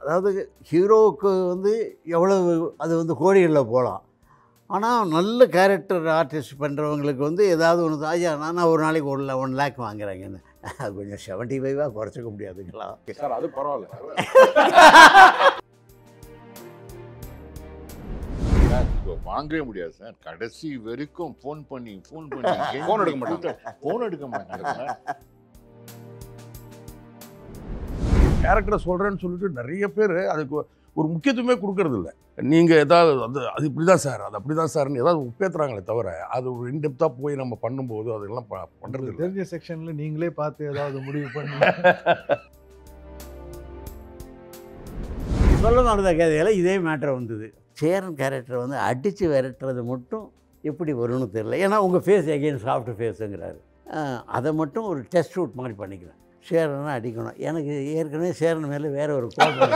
அதாவது ஹீரோவுக்கு வந்து எவ்வளவு அது வந்து கோடிகளில் போகலாம். ஆனால் நல்ல கேரக்டர் ஆர்டிஸ்ட் பண்ணுறவங்களுக்கு வந்து ஏதாவது ஒன்று ஐயா நான் ஒரு நாளைக்கு 1 லேக் வாங்குறேங்கன்னு அது கொஞ்சம் 75 குறைச்சிக்க முடியாதுங்களா? சார் அது பரவாயில்ல. இப்போ வாங்கவே முடியாது சார். கடைசி வரைக்கும் ஃபோன் பண்ணி ஃபோன் எடுக்க மாட்டாங்க. ஃபோன் எடுக்க மாட்டாங்க. கேரக்டரை சொல்கிறேன்னு சொல்லிட்டு நிறைய பேர் அதுக்கு ஒரு முக்கியத்துவமே கொடுக்கறது இல்லை. நீங்கள் ஏதாவது அது இப்படி தான் சார், அது அப்படி தான் சார்னு ஏதாவது உப்பேத்துறாங்களே தவிர அது ஒரு இன்டெப்த்தாக போய் நம்ம பண்ணும்போது அதெல்லாம் பண்ணுறது தெரிஞ்ச செக்ஷனில் நீங்களே பார்த்து ஏதாவது முடிவு பண்ணி சொல்ல நடந்த கதையில் இதே மேட்டர் வந்தது. சேரன் கேரக்டர் வந்து அடித்து விரட்டுறது மட்டும் எப்படி வரும்னு தெரியல. ஏன்னா உங்கள் ஃபேஸ் எகெயின் சாஃப்ட் ஃபேஸுங்கிறாரு. அதை மட்டும் ஒரு டெஸ்ட் ஷூட் மாதிரி பண்ணிக்கிறேன். சேரனை அடிக்கணும். எனக்கு ஏற்கனவே சேரன் மேலே வேற ஒரு கோபம்.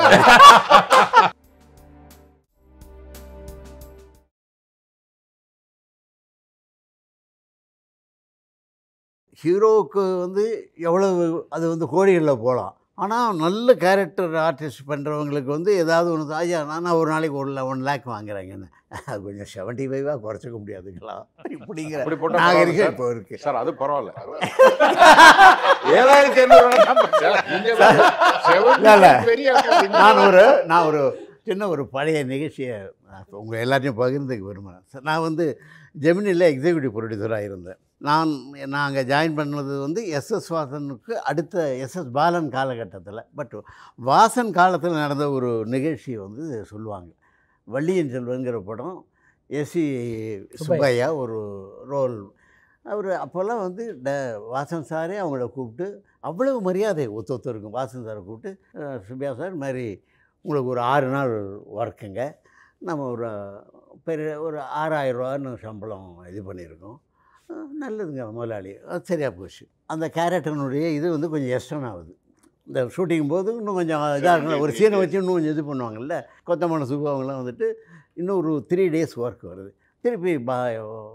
ஹீரோவுக்கு வந்து எவ்வளவு அது வந்து கோடிகளில் போகலாம். ஆனால் நல்ல கேரக்டர் ஆர்டிஸ்ட் பண்ணுறவங்களுக்கு வந்து ஏதாவது ஒன்று ஐயா நான் ஒரு நாளைக்கு 1 லேக் வாங்குறேங்கன்னு அது கொஞ்சம் 75 குறைச்சிக்க முடியாதுங்களா? இப்படிங்கிற நாகரிகம் இப்போ இருக்குது சார். அது பரவாயில்ல. 7500 நான் ஒரு சின்ன ஒரு பழைய நிகழ்ச்சியை உங்கள் எல்லாத்தையும் பகிர்ந்துக்க விரும்புகிறேன் சார். நான் வந்து ஜெமினியில் எக்ஸிக்யூட்டிவ் ப்ரொடியூசராக இருந்தேன். நாங்கள் ஜாயின் பண்ணது வந்து எஸ்எஸ் வாசனுக்கு அடுத்த எஸ்எஸ் பாலன் காலகட்டத்தில். பட் வாசன் காலத்தில் நடந்த ஒரு நிகழ்ச்சியை வந்து சொல்லுவாங்க. வள்ளியின் செல்வங்கிற படம், எஸ்சி சுப்பையா ஒரு ரோல். அவர் அப்போல்லாம் வந்து வாசன் சாரே அவங்கள கூப்பிட்டு அவ்வளவு மரியாதை ஒருத்தருக்கும். வாசன் சாரை கூப்பிட்டு சுப்பையா சார் இது மாதிரி உங்களுக்கு ஒரு 6 நாள் ஒர்க்குங்க, நம்ம ஒரு பெரிய ஒரு 6000 ரூபான்னு சம்பளம் இது பண்ணியிருக்கோம். நல்லதுங்க முதலாளி. அது சரியாக போச்சு. அந்த கேரக்டர்னுடைய இது வந்து கொஞ்சம் எக்ஸ்டன் ஆகுது. இந்த ஷூட்டிங் போது இன்னும் கொஞ்சம் இதாக இருக்குல்ல, ஒரு சீனை வச்சு இன்னும் கொஞ்சம் இது பண்ணுவாங்கள்ல. கொத்தமன சுப்பு அவங்களாம் வந்துட்டு இன்னும் ஒரு 3 days ஒர்க் வருது. திருப்பி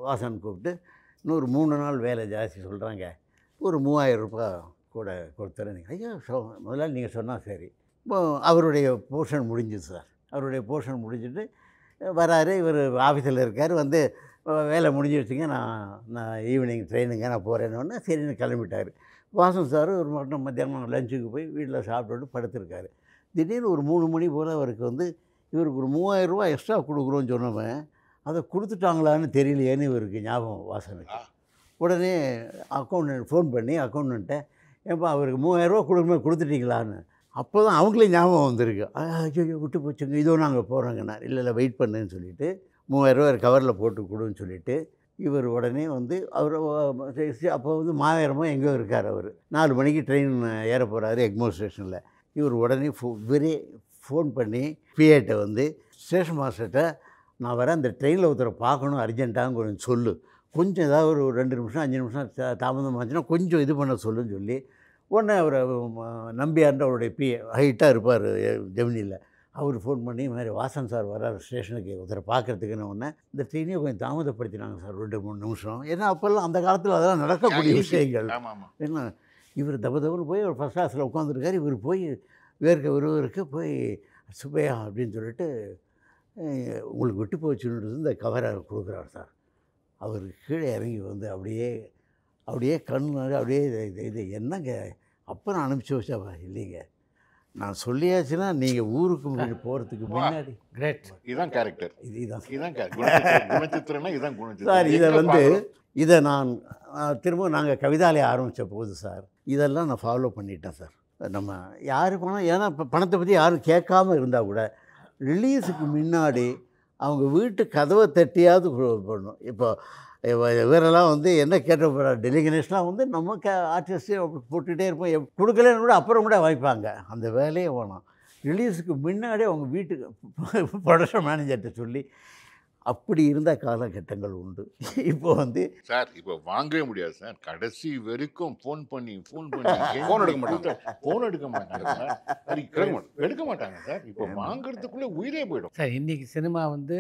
வாசன் கூப்பிட்டு இன்னொரு 3 நாள் வேலை ஜாஸ்தி சொல்கிறாங்க, ஒரு 3000 ரூபாய் கூட கொடுத்துறேன். ஐயா முதலாளி நீங்கள் சொன்னால் சரி. இப்போ அவருடைய போர்ஷன் முடிஞ்சுது சார். அவருடைய போர்ஷன் முடிஞ்சுட்டு வராரு. இவர் ஆஃபீஸில் இருக்கார். வந்து வேலை முடிஞ்சிடுச்சுங்க, நான் ஈவினிங் ட்ரெயினுங்க நான் போகிறேன்னொன்னே சரின்னு கிளம்பிட்டார். வாசன் சார் ஒரு மட்டும் மத்தியானம் லஞ்சுக்கு போய் வீட்டில் சாப்பிட்டுட்டு படுத்திருக்காரு. திடீர்னு ஒரு 3 மணி போல் அவருக்கு வந்து இவருக்கு ஒரு 3000 ரூபா எக்ஸ்ட்ரா கொடுக்குறோன்னு சொன்னவன் அதை கொடுத்துட்டாங்களான்னு தெரியலையேன்னு இவருக்கு ஞாபகம் வாசனுக்கு. உடனே அக்கௌண்ட் ஃபோன் பண்ணி அக்கௌண்ட்டை ஏப்பா அவருக்கு 3000 ரூபா கொடுத்துட்டீங்களான்னு. அப்போ தான் அவங்களே ஞாபகம் வந்திருக்கு. ஐயோ விட்டு போச்சுங்க, இதோ நாங்கள் போகிறோங்கண்ணா. இல்லை வெயிட் பண்ணுன்னு சொல்லிவிட்டு 3000 ரூபா கவரில் போட்டு கொடுன்னு சொல்லிவிட்டு இவர் உடனே வந்து அவர் அப்போ வந்து மாவேரமோ எங்கேயோ இருக்கார். அவர் 4 மணிக்கு ட்ரெயின் ஏற போகிறாரு எக்மோர் ஸ்டேஷனில். இவர் உடனே இவரே ஃபோன் பண்ணி பிஏட்டை வந்து ஸ்டேஷன் மாஸ்டர்கிட்ட நான் வரேன், அந்த ட்ரெயினில் ஒருத்தரை பார்க்கணும் அர்ஜென்ட்டாக கொஞ்சம் சொல்லு, கொஞ்சம் ஏதாவது ஒரு 2 நிமிஷம் 5 நிமிஷம் தாமதமாச்சுன்னா கொஞ்சம் இது பண்ண சொல்லுன்னு சொல்லி உடனே அவர் நம்பியார்ன்ற அவருடைய பிஏ ஹைட்டாக இருப்பார் ஜெமினியில். அவர் ஃபோன் பண்ணி இது மாதிரி வாசன் சார் வர்றார் ஸ்டேஷனுக்கு ஒருத்தரை பார்க்குறதுக்குன்னு. உடனே இந்த ட்ரெயினையே கொஞ்சம் தாமதப்படுத்தினாங்க சார் 2-3 நிமிஷம். ஏன்னா அப்போல்லாம் அந்த காலத்தில் அதெல்லாம் நடக்கக்கூடிய விஷயங்கள். ஏன்னா இவர் தபுன்னு போய் ஒரு ஃபஸ்ட் கிளாஸில் உட்காந்துருக்காரு. இவர் போய் விறுவிறுக்க போய் சுப்பையா அப்படின்னு சொல்லிட்டு உங்களுக்கு விட்டு போச்சுன்றது இந்த கவரை கொடுக்குறாரு சார். அவர் கீழே இறங்கி வந்து அப்படியே கண்ணு அப்படியே இது என்னங்க அப்போ நான் அனுப்பிச்சி வச்சா இல்லைங்க, நான் சொல்லியாச்சுன்னா நீங்கள் ஊருக்கு போகிறதுக்கு முன்னாடி. கிரேட். இதுதான் கேரக்டர். இதுதான் குணச்சித்திரம்னா இதுதான் குணச்சித்திரம் சார். இதை வந்து இதை நான் திரும்ப நாங்கள் கவிதாலயம் ஆரம்பித்த போது சார் இதெல்லாம் நான் ஃபாலோ பண்ணிட்டேன் சார். நம்ம யார் பணம், ஏன்னா இப்போ பணத்தை பற்றி யாரும் கேட்காம இருந்தால் கூட ரிலீஸுக்கு முன்னாடி அவங்க வீட்டு கதவை தட்டியாவது பண்ணணும். இப்போ இவரெல்லாம் வந்து என்ன கேட்ட போகிறார் டெலிகனேஷன்லாம் வந்து நம்ம ஆர்டிஸ்ட்டே போட்டுகிட்டே இருப்போம். கொடுக்கலன்னு கூட அப்புறம் கூட வாய்ப்பாங்க. அந்த வேலையே வேணாம். ரிலீஸுக்கு முன்னாடியே அவங்க வீட்டுக்கு ப்ரொடக்ஷன் மேனேஜர்கிட்ட சொல்லி அப்படி இருந்த காலகட்டங்கள் உண்டு. இப்போ வந்து சார் இப்போ வாங்கவே முடியாது சார். கடைசி வரைக்கும் ஃபோன் பண்ணி ஃபோன் எடுக்க மாட்டாங்க. ஃபோன் எடுக்க மாட்டாங்க சார். இப்போ வாங்குறதுக்குள்ளே உயிரே போயிடும் சார். இன்றைக்கி சினிமா வந்து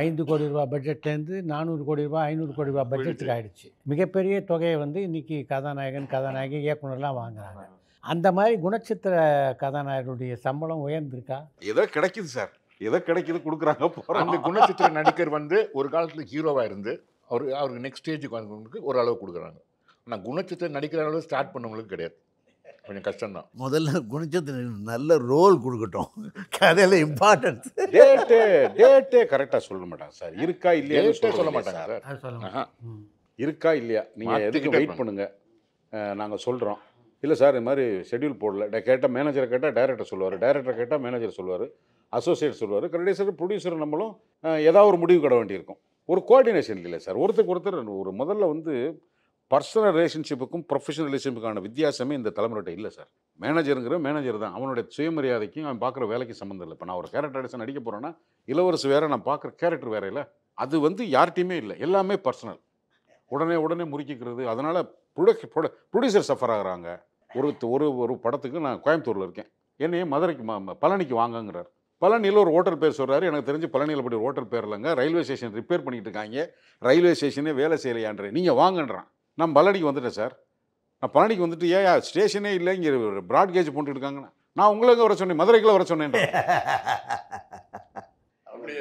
5 கோடி ரூபா பட்ஜெட்லேருந்து 400 கோடி ரூபா 500 கோடி ரூபா பட்ஜெட்டுக்கு ஆகிடுச்சு. மிகப்பெரிய தொகையை வந்து இன்றைக்கி கதாநாயகன் கதாநாயகி இயக்குனர்லாம் வாங்குறாங்க. அந்த மாதிரி குணச்சித்திர கதாநாயகனுடைய சம்பளம் உயர்ந்திருக்கா? ஏதோ கிடைக்குது சார், ஏதோ கிடைக்குது கொடுக்குறாங்க போகிறாங்க. அந்த குணச்சித்திர நடிகர் வந்து ஒரு காலத்தில் ஹீரோவாக இருந்து அவருக்கு நெக்ஸ்ட் ஸ்டேஜுக்கு வந்தவங்களுக்கு ஒரு அளவு கொடுக்குறாங்க. ஆனால் குணச்சித்திர நடிக்கிற அளவு ஸ்டார்ட் பண்ணவங்களுக்கு கிடையாது, கொஞ்சம் கஷ்டம்தான். முதல்ல குணச்சித்திரன் நல்ல ரோல் கொடுக்கட்டும், கதையில் இம்பார்ட்டன்ஸ். டேட்டே கரெக்டாக சொல்ல மாட்டாங்க சார். இருக்கா இல்லையா சொல்ல மாட்டாங்க சார். அது சொல்லுங்க. ஆஹா. இருக்கா இல்லையா நீங்கள் எதுக்கு வெயிட் பண்ணுங்கள், நாங்கள் சொல்கிறோம். இல்லை சார் இது மாதிரி ஷெட்யூல் போடல, கேட்டால் மேனேஜரை கேட்டால் டைரக்டர் சொல்லுவார், டைரக்டர் கேட்டால் மேனேஜர் சொல்லுவார், அசோசியேட் சொல்லுவார், கடைசியாக ப்ரொடியூசர் நம்மளும் ஏதாவது ஒரு முடிவு கிட வேண்டியிருக்கும். ஒரு கோஆர்டினேஷன் இல்லை சார். ஒருத்தருக்கு ஒருத்தர் ஒரு முதல்ல வந்து பர்சனல் ரிலேஷன்ஷிப்புக்கும் ப்ரொஃபஷனல் ரிலேஷன்ஷிப்புக்கான வித்தியாசமே இந்த தலைமுறைகிட்ட இல்லை சார். மேனேஜருங்கிற மேனேஜர் தான், அவனுடைய சுயமரியாதைக்கும் அவன் பார்க்குற வேலைக்கு சம்மந்தம் இல்லை. இப்போ நான் ஒரு கேரக்டர் அடிச்சு நடிக்க போகிறேன்னா இளவரசு வேறு, நான் பார்க்குற கேரக்டர் வேறு இல்லை. அது வந்து யார்கிட்டையுமே இல்லை, எல்லாமே பர்சனல். உடனே முறிக்கிறது. அதனால் ப்ரொடியூசர் சஃபர் ஆகுறாங்க. ஒரு படத்துக்கு நான் கோயம்புத்தூரில் இருக்கேன், என்னையே மதுரைக்கு பழனிக்கு வாங்கங்கிறார். பழனியில் ஒரு ஹோட்டல் பேர் சொல்கிறாரு, எனக்கு தெரிஞ்சு பழனியில் அப்படி ஒரு ஹோட்டல் பேர் இல்லைங்க, ரயில்வே ஸ்டேஷன் ரிப்பேர் பண்ணிகிட்டு இருக்காங்க, ரயில்வே ஸ்டேஷனே வேலை செய்யலையான்றேன், நீங்கள் வாங்கன்றான். நான் பழனிக்கு வந்துட்டேன் சார், நான் பழனிக்கு வந்துட்டு ஏன் ஸ்டேஷனே இல்லை, இங்கே ப்ராட்கேஜ் போட்டுட்டு இருக்காங்கண்ணா, நான் உங்களுக்கு வர சொன்னேன், மதுரைக்குள்ள வர சொன்னேன்.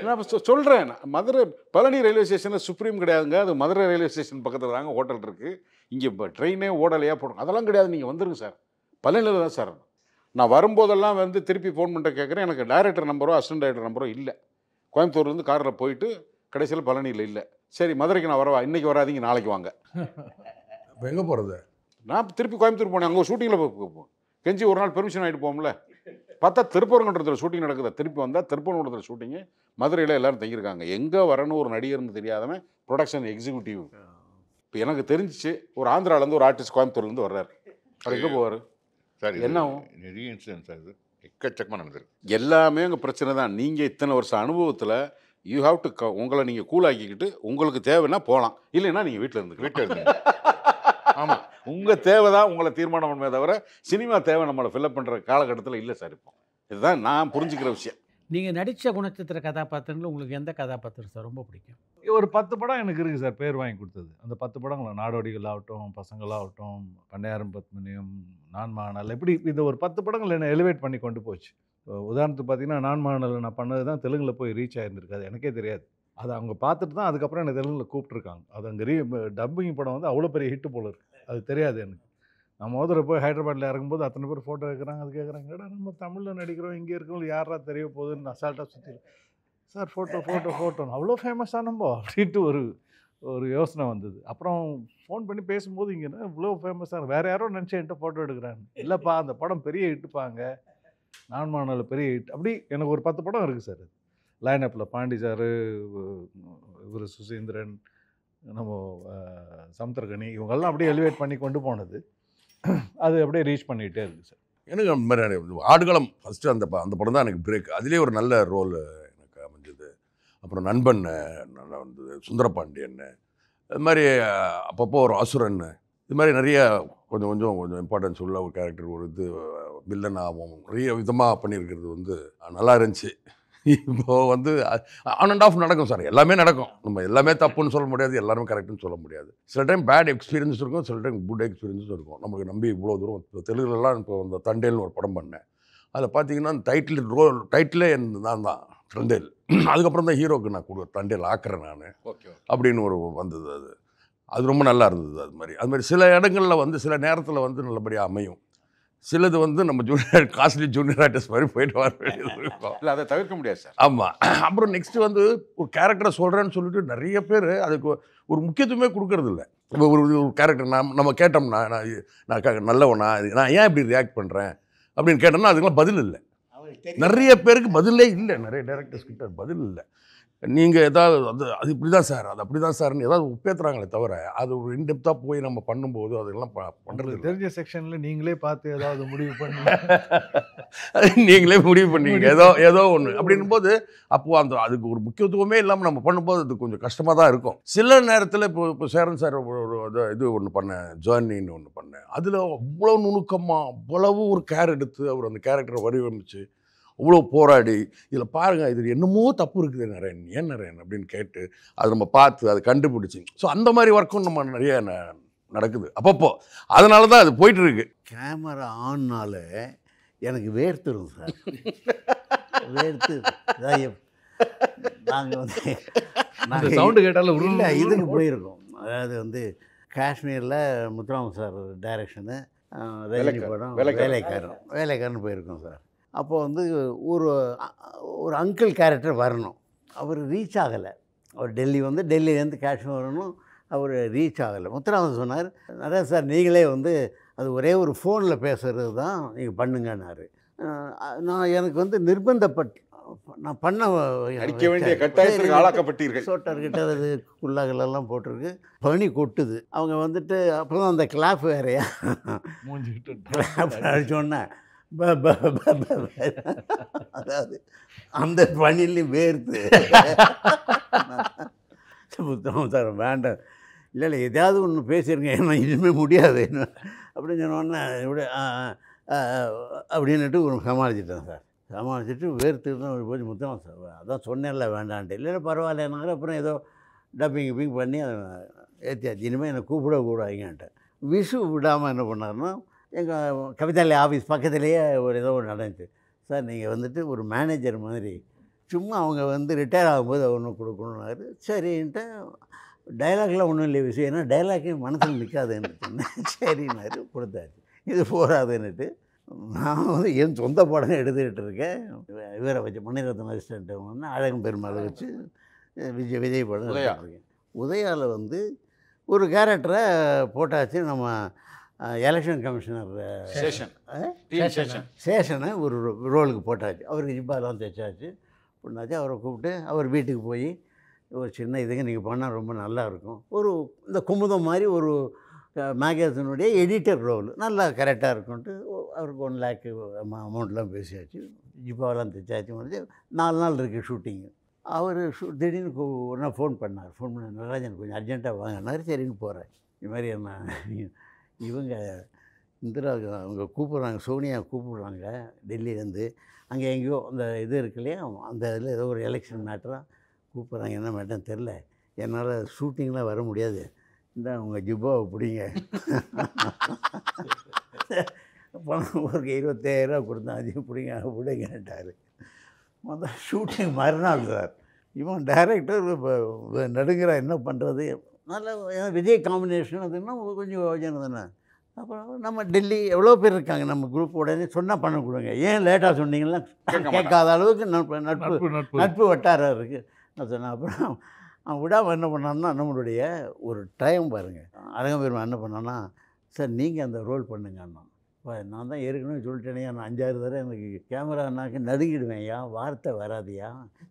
நான் சொல்கிறேன், மதுரை பழனி ரயில்வே ஸ்டேஷனில் சுப்ரீம் கிடையாதுங்க, அது மதுரை ரயில்வே ஸ்டேஷன் பக்கத்தில் தாங்க ஹோட்டல் இருக்குது, இங்கே இப்போ ட்ரெயினே ஓடலையா போடும், அதெல்லாம் கிடையாது, நீங்கள் வந்துருங்க சார். பழனியில் தான் சார். நான் வரும்போதெல்லாம் வந்து திருப்பி ஃபோன் பண்ணிட்டு கேட்குறேன், எனக்கு டைரக்டர் நம்பரோ அசிஸ்டன்ட் டைரக்டர் நம்பரோ இல்லை. கோயம்புத்தூர்லேருந்து காரில் போயிட்டு கடைசியில் பழனியில் இல்லை. சரி மதுரைக்கு நான் வரவா, இன்றைக்கி வராதிங்க, நாளைக்கு வாங்க. இப்போ எங்கே போகிறது? நான் திருப்பி கோயம்புத்தூர் போனேன், அங்கே ஷூட்டிங்கில் கெஞ்சி ஒரு நாள் பெர்மிஷன் ஆகிட்டு போகும்ல. பார்த்தா திருப்பரங்குன்றத்தில் ஷூட்டிங் நடக்குது, திருப்பி வந்தால் திருப்பரங்குன்றத்தில் ஷூட்டிங்கு, மதுரையில் எல்லோரும் தங்கியிருக்காங்க. எங்கே வரணும் ஒரு நடிகர்னு தெரியாதவன் ப்ரொடக்ஷன் எக்ஸிக்யூட்டிவ். இப்போ எனக்கு தெரிஞ்சிச்சு, ஒரு ஆந்திராவிலேருந்து ஒரு ஆர்டிஸ்ட் கோயம்புத்தூர்லேருந்து வர்றாரு, அவர் எங்கே போவார் சார்? என்ன ஆகும்? நிறைய இன்சிடென்ட்ஸ் ஆகுது, எக்கச்சக்கமாக நடந்திருக்கு. எல்லாமே அங்கே பிரச்சனை தான். நீங்கள் இத்தனை வருஷம் அனுபவத்தில் யூ ஹாவ் டு உங்களை நீங்கள் கூலாக்கிக்கிட்டு உங்களுக்கு தேவைன்னா போகலாம், இல்லைன்னா நீங்கள் வீட்டில் இருந்து ஆமாம், உங்கள் தேவை தான் உங்களை தீர்மானம் பண்ணுமே தவிர சினிமா தேவை நம்மளை ஃபில்அப் பண்ணுற காலகட்டத்தில் இல்லை சார். இப்போ இதுதான் நான் புரிஞ்சுக்கிற விஷயம். நீங்கள் நடித்த குணச்சித்திர கதாபாத்திரங்கள் உங்களுக்கு எந்த கதாபாத்திரம் சார் ரொம்ப பிடிக்கும்? ஒரு 10 படம் எனக்கு இருக்குது சார் பேர் வாங்கி கொடுத்தது. அந்த 10 படங்கள் நாடோடிகள் ஆகட்டும், பசங்களாகட்டும், பண்ணையாரும் பத்மினியும், நான் மாணல், இப்படி இந்த ஒரு 10 படங்கள் என்னை எலிவேட் பண்ணி கொண்டு போச்சு. உதாரணத்துக்கு பார்த்தீங்கன்னா, நான் மாணல் நான் பண்ணது தான் தெலுங்கில் போய் ரீச் ஆகிருந்திருக்காது, எனக்கே தெரியாது. அதை அவங்க பார்த்துட்டு தான் அதுக்கப்புறம் என்னை தெலுங்கில் கூப்பிட்ருக்காங்க. அது அங்கே டப்பிங் படம் வந்து அவ்வளோ பெரிய ஹிட்டு போல இருக்குது, அது தெரியாது எனக்கு. நான் முதல்ல போய் ஹைதராபாத்தில் இறங்கும்போது அத்தனை பேர் ஃபோட்டோ கேட்குறாங்க, அது கேட்குறாங்க, ஏடா நம்ம தமிழில் நடிக்கிறோம், இங்கே இருக்கவங்க யாரா தெரிய போகுதுன்னு அசால்ட்டாக சுற்றி சார் ஃபோட்டோன்னு அவ்வளோ ஃபேமஸாக நம்ம அப்படின்ட்டு ஒரு யோசனை வந்தது. அப்புறம் ஃபோன் பண்ணி பேசும்போது இங்கே இவ்வளோ ஃபேமஸாக வேறு யாரோ நினச்சி என்கிட்ட ஃபோட்டோ எடுக்கிறாங்க. இல்லைப்பா அந்த படம் பெரிய ஹிட்டுப்பாங்க, நான் மாணல் பெரிய ஹிட். அப்படி எனக்கு ஒரு 10 படம் இருக்குது சார். லைனப்பில் பாண்டி சார், இவர் சுசீந்திரன், நம்ம சமுத்திரகனி, இவங்கெல்லாம் அப்படியே எலிவேட் பண்ணி கொண்டு போனது, அது அப்படியே ரீச் பண்ணிகிட்டே இருக்குது சார். எனக்கு அந்த மாதிரி ஆடுகளம் ஃபஸ்ட்டு அந்த படம் தான் எனக்கு பிரேக். அதுலேயே ஒரு நல்ல ரோல் எனக்கு அமைஞ்சது. அப்புறம் நண்பன் நல்லா வந்தது, சுந்தரபாண்டியன், அது மாதிரி அப்பப்போ ஒரு அசுரன், இது மாதிரி நிறைய கொஞ்சம் இம்பார்ட்டன்ஸ் உள்ள ஒரு கேரக்டர், ஒரு இது வில்லன் ஆகும், நிறைய விதமாக பண்ணியிருக்கிறது வந்து நல்லா இருந்துச்சு. இப்போது வந்து ஆன் அண்ட் ஆஃப் நடக்கும் சார், எல்லாமே நடக்கும். நம்ம எல்லாமே தப்புன்னு சொல்ல முடியாது, எல்லாருமே கரெக்டுன்னு சொல்ல முடியாது. சில டைம் பேட் எக்ஸ்பீரியன்ஸ் இருக்கும், சில டைம் குட் எக்ஸ்பீரியன்ஸும் இருக்கும். நமக்கு நம்பி இவ்வளோ தூரம் இப்போ தெலுங்குலலாம் இப்போ இந்த தண்டேல்னு ஒரு படம் பண்ணேன். அதில் பார்த்தீங்கன்னா டைட்டிலே நான் தான் தண்டேல். அதுக்கப்புறம் தான் ஹீரோக்கு நான் தண்டேல் ஆக்குறேன் நான் அப்படின்னு ஒரு வந்தது. அது ரொம்ப நல்லா இருந்தது. அது மாதிரி சில இடங்களில் வந்து சில நேரத்தில் வந்து நல்லபடியாக அமையும். சிலது வந்து நம்ம காஸ்ட்லி ஜூனியர் ஆர்டிஸ்ட் மாதிரி போயிட்டு வர வேண்டியது இருக்கும். இல்லை அதை தவிர்க்க முடியாது சார். ஆமாம். அப்புறம் நெக்ஸ்ட்டு வந்து ஒரு கேரக்டரை சொல்கிறேன்னு சொல்லிட்டு நிறைய பேர் அதுக்கு ஒரு முக்கியத்துவமே கொடுக்கறது இல்லை. இப்போ ஒரு கேரக்டர் நம்ம கேட்டோம்னா, நான் நல்லவனா, நான் ஏன் இப்படி ரியாக்ட் பண்ணுறேன் அப்படின்னு கேட்டோம்னா அதுக்கெல்லாம் பதில் இல்லை. நிறைய பேருக்கு பதிலே இல்லை, நிறைய டேரக்டர்ஸ் கிட்ட பதில் இல்லை. நீங்கள் ஏதாவது அது இப்படி தான் சார், அது அப்படி தான் சார்னு ஏதாவது உப்பேத்துறாங்களே தவிர அது ஒரு இன்டெப்த்தாக போய் நம்ம பண்ணும்போது அதெல்லாம் பண்ணுறது தெரிஞ்ச செக்ஷனில் நீங்களே பார்த்து ஏதாவது முடிவு பண்ணி நீங்களே முடிவு பண்ணீங்க ஏதோ ஒன்று அப்படின்னும் போது அப்போது அதுக்கு ஒரு முக்கியத்துவமே இல்லாமல் நம்ம பண்ணும்போது அது கொஞ்சம் கஷ்டமாக தான் இருக்கும். சில நேரத்தில் இப்போ சேரன் சார் இது ஒன்று பண்ணேன், ஜேர்னின்னு ஒன்று பண்ணேன். அதில் அவ்வளோ நுணுக்கமாக அவ்வளவு ஒரு கேர் எடுத்து அவர் அந்த கேரக்டரை வடிவமைச்சு அவ்வளோ போராடி, இதில் பாருங்கள் இது என்னமோ தப்பு இருக்குது நரேன், ஏன் நரேன் அப்படின்னு கேட்டு அதை நம்ம பார்த்து அதை கண்டுபிடிச்சி, ஸோ அந்த மாதிரி ஒர்க்கும் நம்ம நிறைய நடக்குது அப்பப்போ. அதனால தான் அது போயிட்டுருக்கு. கேமரா ஆன்னால எனக்கு வேர்த்துரும் சார். வேர்த்து நாங்கள் வந்து அந்த சவுண்டு கேட்டாலும் இல்லை இதுக்கு போயிருக்கோம். அதாவது வந்து காஷ்மீரில் முத்துராமன் சார் டைரக்ஷனு, ரஜினி படம் வேலைக்காரன் போயிருக்கோம் சார். அப்போ வந்து ஒரு அங்கிள் கேரக்டர் வரணும். அவர் ரீச் ஆகலை. அவர் டெல்லியிலேருந்து காஷ்மீர் வரணும். அவர் ரீச் ஆகலை. முத்துராமன் சொன்னார், நிறைய சார் நீங்களே வந்து அது ஒரே ஒரு ஃபோனில் பேசுகிறது தான் நீங்கள் பண்ணுங்கன்னாரு. எனக்கு வந்து நிர்பந்தப்பட்டு நான் பண்ண நடிக்க வேண்டிய கட்டாயத்திற்கு ஆளாக்கப்பட்டீர்கள். சோட்டர்கிட்ட அது குள்ளாகலெல்லாம் போட்டிருக்கு. பனி கொட்டுது. அவங்க வந்துட்டு அப்போ தான் அந்த கிளாப் வேறையா கிளாப் அடிச்சோன்னே அதாவது அந்த பனிலையும் வேர்த்து புத்தகம் சார் வேண்டாம், இல்லை எதாவது ஒன்று பேசிடுங்க, ஏன்னா இனிமேல் முடியாது என்ன அப்படின்னு சொன்னோன்னே இப்படி அப்படின்னுட்டு ஒரு சமாளிச்சிட்டேன் சார். சமாளிச்சுட்டு வேர்த்து தான் போய் முத்தமாக சார் அதான் சொன்னேன்ல வேண்டான்ட்டு. இல்லை பரவாயில்லனாங்க. அப்புறம் ஏதோ டப்பிங் பண்ணி அதை ஏற்றியாச்சு. இனிமேல் என்னை கூப்பிடக்கூடாதுங்கன்ட்டேன். விஷு விடாமல் என்ன பண்ணாருன்னா, எங்கள் கவிதாலய ஆஃபீஸ் பக்கத்துலேயே ஏதோ ஒன்று நடந்துச்சு. சார் நீங்கள் வந்துட்டு ஒரு மேனேஜர் மாதிரி சும்மா அவங்க வந்து ரிட்டையர் ஆகும்போது ஒன்று கொடுக்கணுன்னாரு. சரின்ட்டு டைலாக்லாம் ஒன்றும் இல்லை விஷயம், ஏன்னா டைலாக்கே மனசில் நிற்காதுன்னு சொன்னேன். சரின்னாரு, கொடுத்தாச்சு. இது போகாதுன்னுட்டு நான் வந்து என் சொந்த படம் எடுத்துக்கிட்டு இருக்கேன். இவரை வச்சு மணிரத்னம் அசிஸ்டண்ட்டு வந்து அழகன் பெருமாளை வச்சு விஜய் படம் எடுத்துருக்கேன். உதயாவில் வந்து ஒரு கேரக்டரை போட்டாச்சு. நம்ம எலெக்ஷன் கமிஷனர் சேஷனை ஒரு ரோலுக்கு போட்டாச்சு. அவருக்கு ஜிப்பாலாம் தைச்சாச்சு பண்ணாச்சு. அவரை கூப்பிட்டு அவர் வீட்டுக்கு போய் ஒரு சின்ன இதுங்க நீங்கள் பண்ணால் ரொம்ப நல்லாயிருக்கும், ஒரு இந்த குமுதம் மாதிரி ஒரு மேகசினுடைய எடிட்டர் ரோல் நல்லா கரெக்டாக இருக்குன்ட்டு அவருக்கு 1 lakh அமௌண்ட்லாம் பேசியாச்சு. ஜிப்பாவெல்லாம் தைச்சாச்சு. முடிஞ்சு 4 நாள் இருக்குது ஷூட்டிங்கு. அவர் திடீர்னு ஒரு நாள் ஃபோன் பண்ணார். ஃபோன் பண்ண நடராஜன் கொஞ்சம் அர்ஜென்ட்டாக வாங்கினார். சரின்னு போகிறேன். இது மாதிரி என்ன இவங்க இந்திரா அவங்க கூப்பிட்றாங்க, சோனியா கூப்பிட்றாங்க டெல்லியிலேருந்து. அங்கே எங்கேயோ அந்த இது இருக்கு இல்லையா, அந்த இதில் ஏதோ ஒரு எலெக்ஷன் மேட்டராக கூப்பிட்றாங்க. என்ன மேட்டர்னு தெரில, என்னால் ஷூட்டிங்லாம் வர முடியாது, இந்த உங்கள் ஜிப்பாவை பிடிங்க. பணம் ஒரு 25,000 கொடுத்தேன், அதையும் பிடிங்க விடுங்கன்ட்டார். மொதல் ஷூட்டிங் மறுநாள் சார். இவன் டைரக்டர் இப்போ நடுங்கிறா, என்ன பண்ணுறது. நல்லா விஜய் காம்பினேஷன் அதுன்னா கொஞ்சம் யோஜனை தானே. அப்புறம் நம்ம டெல்லி எவ்வளோ பேர் இருக்காங்க நம்ம குரூப், உடனே சொன்னால் பண்ண கொடுங்க, ஏன் லேட்டாக சொன்னீங்கன்னா கேட்காத அளவுக்கு நட்பு வட்டாரம் இருக்குது நான் சொன்னேன். அப்புறம் அவன் விடாமல் என்ன பண்ணான்னா, நம்மளுடைய ஒரு டைம் பாருங்கள், அழகம் பெருமாள் என்ன பண்ணான்னா, சார் நீங்கள் அந்த ரோல் பண்ணுங்கண்ணா. நான் தான் ஏற்கனவே சொல்லிட்டேனையா, நான் 5-6 தடவை எனக்கு கேமரானாக்கு நடுங்கிடுவேன்யா, வார்த்தை வராதியா,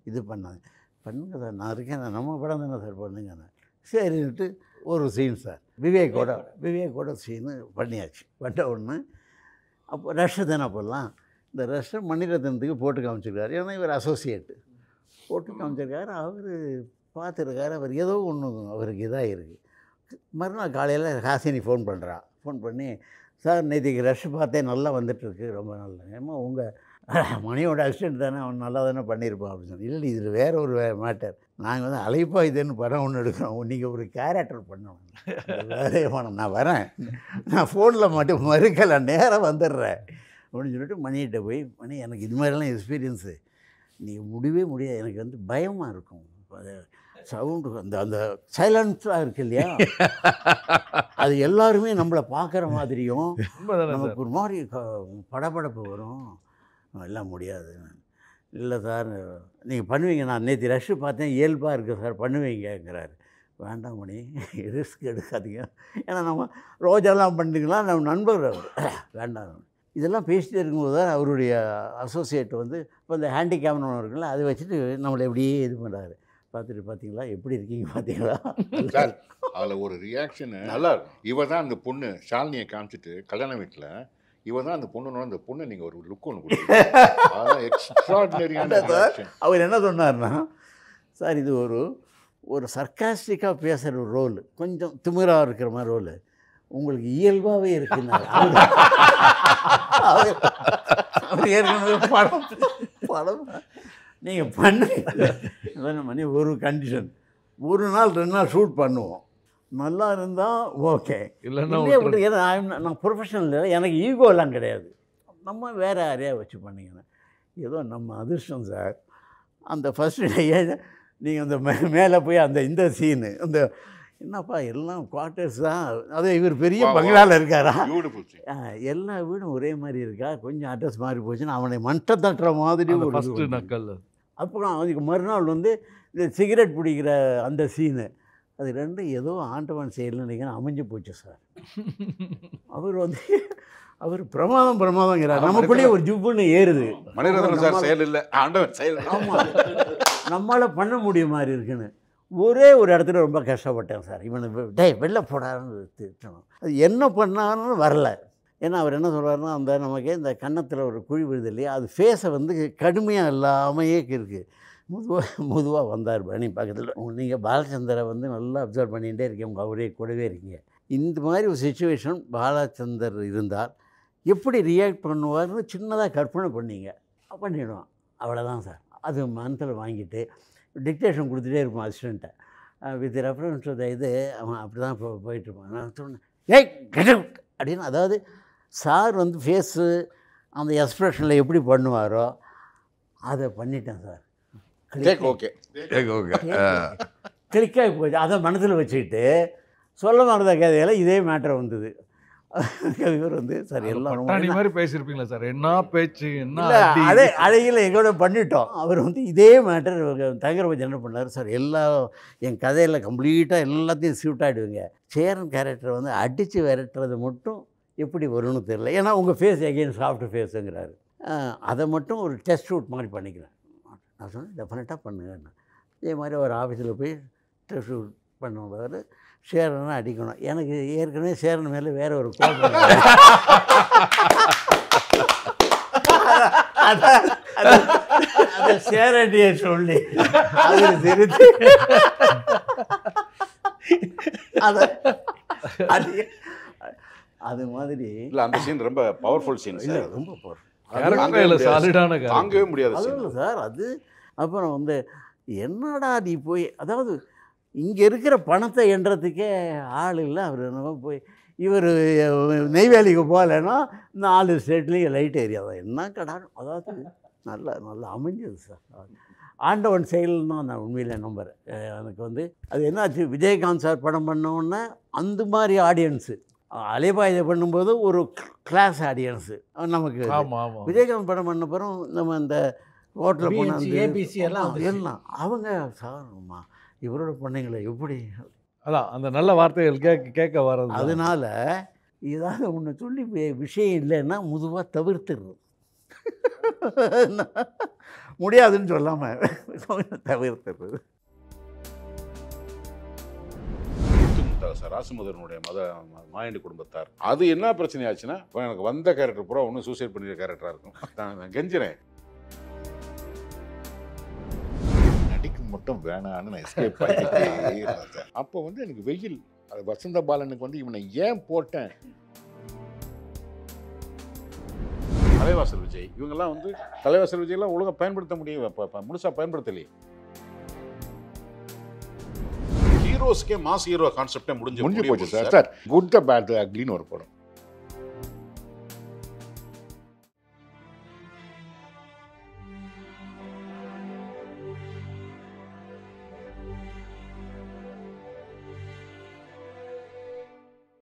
இது பண்ணாங்க. பண்ணுங்க சார், நான் இருக்கேன், நம்ம படம் தானே சார் பண்ணுங்கண்ணா. சரின்ட்டு ஒரு சீன் சார் விவேக்கோட சீனு பண்ணியாச்சு. பண்ண ஒன்று அப்போ ரஷ்ஷு தானே அப்போல்லாம். இந்த ரஷ்ஷை மணிரத்னத்துக்கு போட்டு காமிச்சிருக்காரு, ஏன்னா இவர் அசோசியேட்டு போட்டு காமிச்சிருக்காரு. அவர் பார்த்துருக்காரு, அவர் ஏதோ ஒன்று அவருக்கு இதாக இருக்குது. மறுநாள் காலையில் ஹாசினி ஃபோன் பண்ணி, சார் நேற்றுக்கு ரஷ் பார்த்தேன், நல்லா வந்துட்டுருக்கு, ரொம்ப நல்லா. ஏமா உங்கள் மணியோட அசிஸ்டன்ட் தானே, அவன் நல்லா தானே பண்ணியிருப்பான் அப்படின்னு சொன்னேன். இல்லை இதில் வேறு ஒரு மேட்டர், நாங்கள் வந்து அழைப்பா இதுன்னு படம் ஒன்று எடுக்கிறோம், நீங்கள் ஒரு கேரக்டர் பண்ணணும், வேலையே வேணும், நான் வரேன், நான் ஃபோனில் மட்டும் மறுக்கலை, நேராக வந்துடுறேன் அப்படின்னு சொல்லிட்டு மணிகிட்ட போய், மணி எனக்கு இது மாதிரிலாம் எக்ஸ்பீரியன்ஸு, நீங்கள் முடியவே முடியாது, எனக்கு வந்து பயமாக இருக்கும், சவுண்டு அந்த சைலன்ஸாக இருக்கு இல்லையா, அது எல்லாருமே நம்மளை பார்க்குற மாதிரியும் நமக்கு ஒரு மாதிரி படபடப்பு வரும், எல்லாம் முடியாது. இல்லை சார் நீங்கள் பண்ணுவீங்க, நான் நேற்று ரஷ்ஷு பார்த்தேன், இயல்பாக இருக்குது சார், பண்ணுவீங்கிறாரு. வேண்டாம் மணி, ரிஸ்க் எடுக்காதீங்க, ஏன்னா நம்ம ரோஜாலாம் பண்ணிக்கலாம், நம்ம நண்பர் அவர், வேண்டாம். இதெல்லாம் பேசிகிட்டே இருக்கும்போது தான் அவருடைய அசோசியேட் வந்து இப்போ இந்த ஹேண்டிகேம்னு ஒன்று இருக்குல்ல, அதை வச்சுட்டு நம்மளை எப்படியே இது பண்ணுறாரு. பார்த்துட்டு பார்த்தீங்களா எப்படி இருக்கீங்க பார்த்தீங்களா சார். அதில் ஒரு ரியாக்ஷனு நல்லா இருக்கும். இவ தான் அந்த பொண்ணு ஷாலினியை காமிச்சிட்டு கல்யாண வீட்டில் இவ தான் அந்த பொண்ணு, அந்த பொண்ணு நீங்கள் ஒரு லுக் ஒன்று கொடுத்தீங்க, எக்ஸ்ட்ராடினரியான. அவர் என்ன சொன்னார்னா, சார் இது ஒரு சர்க்காஸ்டிக்காக பேசுகிற ஒரு ரோல், கொஞ்சம் திமிராக இருக்கிற மாதிரி ரோல் உங்களுக்கு இயல்பாகவே இருக்குன்னாரு. அவர் ஏற்கனவே படம் நீங்கள் பண்ணி ஒரு கண்டிஷன், 1 நாள் 2 நாள் ஷூட் பண்ணுவோம், நல்லா இருந்தால் ஓகே, இல்லைன்னா இல்லையே விட்டு. ஏன்னா நான் ப்ரொஃபஷனல், எனக்கு ஈகோலாம் கிடையாது. நம்ம வேறு யாரையா வச்சு பண்ணிக்கணும். ஏதோ நம்ம அதிர்ஷ்டம் சார். அந்த ஃபஸ்ட்டு டேயே நீங்கள் அந்த மேலே போய் அந்த இந்த சீனு அந்த என்னப்பா எல்லாம் குவார்ட்டர்ஸ் தான், அதே இவர் பெரிய பங்களாவில் இருக்காரா, எல்லா வீடும் ஒரே மாதிரி இருக்கா, கொஞ்சம் அட்ரஸ் மாறி போச்சுன்னா அவனை மண்ட தட்டுற மாதிரி ஒரு ஃபஸ்ட்டு நக்கல். அப்புறம் அதுக்கு மறுநாள் வந்து இந்த சிகரெட் பிடிக்கிற அந்த சீனு, அது ரெண்டும் ஏதோ ஆண்டவன் செயல்னு நினைக்கிறேன் அமைஞ்சு போச்சு சார். அவர் வந்து அவர் பிரமாதங்கிறார், நமக்குள்ளேயே ஒரு ஜுப்புன்னு ஏறுது. மணிரத்னம் சார் செயல் இல்லை, ஆண்டவன் செயல். ஆமாம், நம்மளால் பண்ண முடியும் மாதிரி இருக்குன்னு. ஒரே ஒரு இடத்துல ரொம்ப கஷ்டப்பட்டேன் சார். இவனை வெளில போடாதுன்னு திட்டணும். அது என்ன பண்ணான்னு வரல. ஏன்னா அவர் என்ன சொல்கிறாருன்னா, அந்த நமக்கு இந்த கன்னத்தில் ஒரு குழி விழுது இல்லையா, அது ஃபேஸை வந்து கடுமையாக இல்லாமையே இருக்குது. முதுவாக வந்தார் பணி பக்கத்தில். நீங்கள் பாலச்சந்தரை வந்து நல்லா அப்சர்வ் பண்ணிகிட்டே இருக்கீங்க, உங்கள் அவரே கூடவே இருக்கீங்க. இந்த மாதிரி ஒரு சுச்சுவேஷன் பாலச்சந்தர் இருந்தால் எப்படி ரியாக்ட் பண்ணுவார்னு சின்னதாக கற்பனை பண்ணிடுவான். அவ்வளோதான் சார். அது மனத்தில் வாங்கிட்டு டிக்டேஷன் கொடுத்துட்டே இருப்போம் அசிஸ்டண்ட்டை. வித் ரெஃபரன்ஸ் டு இது அவன் அப்படி தான் போயிட்டுருப்பான். நான் சொன்னேன், ஏய் கெட் அவுட் அப்படின்னு. அதாவது சார் வந்து ஃபேஸு அந்த எக்ஸ்ப்ரெஷனில் எப்படி பண்ணுவாரோ அதை பண்ணிட்டேன் சார். ஓகே கிளிக்காகி போச்சு. அதை மனசில் வச்சுக்கிட்டு சொல்ல மறந்த கதையில் இதே மேட்டர் வந்தது. இவர் வந்து சார் எல்லாம் மாதிரி பேசியிருப்பீங்களா சார்? என்ன பேச்சு, என்ன அதே அழகில் எங்களோட பண்ணிட்டோம். அவர் வந்து இதே மேட்டர் தங்கராஜ் என்ன பண்ணார் சார், என் கதையில் கம்ப்ளீட்டாக எல்லாத்தையும் சூட் ஆகிடுவீங்க. சேரன் கேரக்டர் வந்து அடித்து விரட்டுறது மட்டும் எப்படி வரும்னு தெரியல. ஏன்னா உங்கள் ஃபேஸ் எகெயின் சாஃப்ட் ஃபேஸுங்கிறாரு. அதை மட்டும் ஒரு டெஸ்ட் ஷூட் மாதிரி பண்ணிக்கிறேன். நான் சொன்னேன் டெஃபினட்டாக பண்ணுங்கன்னு. இதே மாதிரி ஒரு ஆஃபீஸில் போய் டெஸ்ட் ஷூட் பண்ணுவார். சேரனை அடிக்கணும். எனக்கு ஏற்கனவே சேரன் மேலே வேற ஒரு கோபம். அதை சேரடியை சொல்லி அவர் சிரித்து அது மாதிரி இல்லை. அந்த சீன் ரொம்ப பவர்ஃபுல் சீன். இல்லை, ரொம்ப பவர்ஃபுல். தாங்கவே முடியாது அது சார். அது அப்புறம் வந்து என்னடா நீ போய், அதாவது இங்கே இருக்கிற பணத்தை எண்ணுறதுக்கே ஆள் இல்லை. அவர் என்ன போய் இவர் நெய்வேலிக்கு போகலைன்னா 4 ஸ்டேட்லேயும் லைட் ஏரியா தான் என்ன கடா. அதாவது நல்லா அமைஞ்சது சார். ஆண்டவன் செயல்னு தான் நான் உண்மையில் நம்புகிறேன். எனக்கு வந்து அது என்னாச்சு, விஜயகாந்த் சார் படம் பண்ணோன்னே அந்த மாதிரி ஆடியன்ஸு, அலைபாயுதை பண்ணும்போது ஒரு கிளாஸ் ஆடியன்ஸு நமக்கு. விஜயகாந்த் படம் பண்ண பிறகு நம்ம இந்த ஹோட்டலில் போன ஏபிசி எல்லாம் அவங்க சார்மா இவரோட பண்ணீங்களே எப்படி, அதான் அந்த நல்ல வார்த்தைகள் கேட்க வர்றது. அதனால ஏதாவது ஒன்று சொல்லி விஷயம் இல்லைன்னா முதுவாக தவிர்த்துடுறது. முடியாதுன்னு சொல்லாமல் தவிர்த்துடுறது. சார் ராசுமுதனுடைய மாயண்டி குடும்பத்தார் அது என்ன பிரச்சனை ஆச்சுன்னா, எனக்கு வந்த கேரக்டர் பூரா ஒன்றும் சூசைட் பண்ணிக்கிற கேரக்டராக இருக்கும். நான் கெஞ்சிறேன், நடிக்க மட்டும் வேணான்னு நான் எஸ்கேப் பண்ணிட்டே இருந்தேன். அப்போ வந்து எனக்கு வெயில், அது வசந்த பாலனுக்கு வந்து இவனை ஏன் போட்டேன். தலைவாசல் விஜய் இவங்கெல்லாம் வந்து தலைவாசல் விஜய்லாம் ஒழுங்காக பயன்படுத்த முடியும், முழுசாக பயன்படுத்தலையே. ஹீரோஸ்க்கே மாஸ் ஹீரோ கான்செப்டே முடிஞ்சு போச்சு sir. Sir good the bad the அக்லின்னு ஒரு படம்.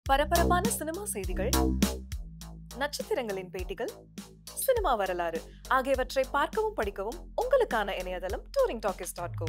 பரபரப்பான சினிமா செய்திகள், நட்சத்திரங்களின் பேட்டிகள், சினிமா வரலாறு ஆகியவற்றை பார்க்கவும் படிக்கவும் உங்களுக்கான இணையதளம் touringtalkies.co.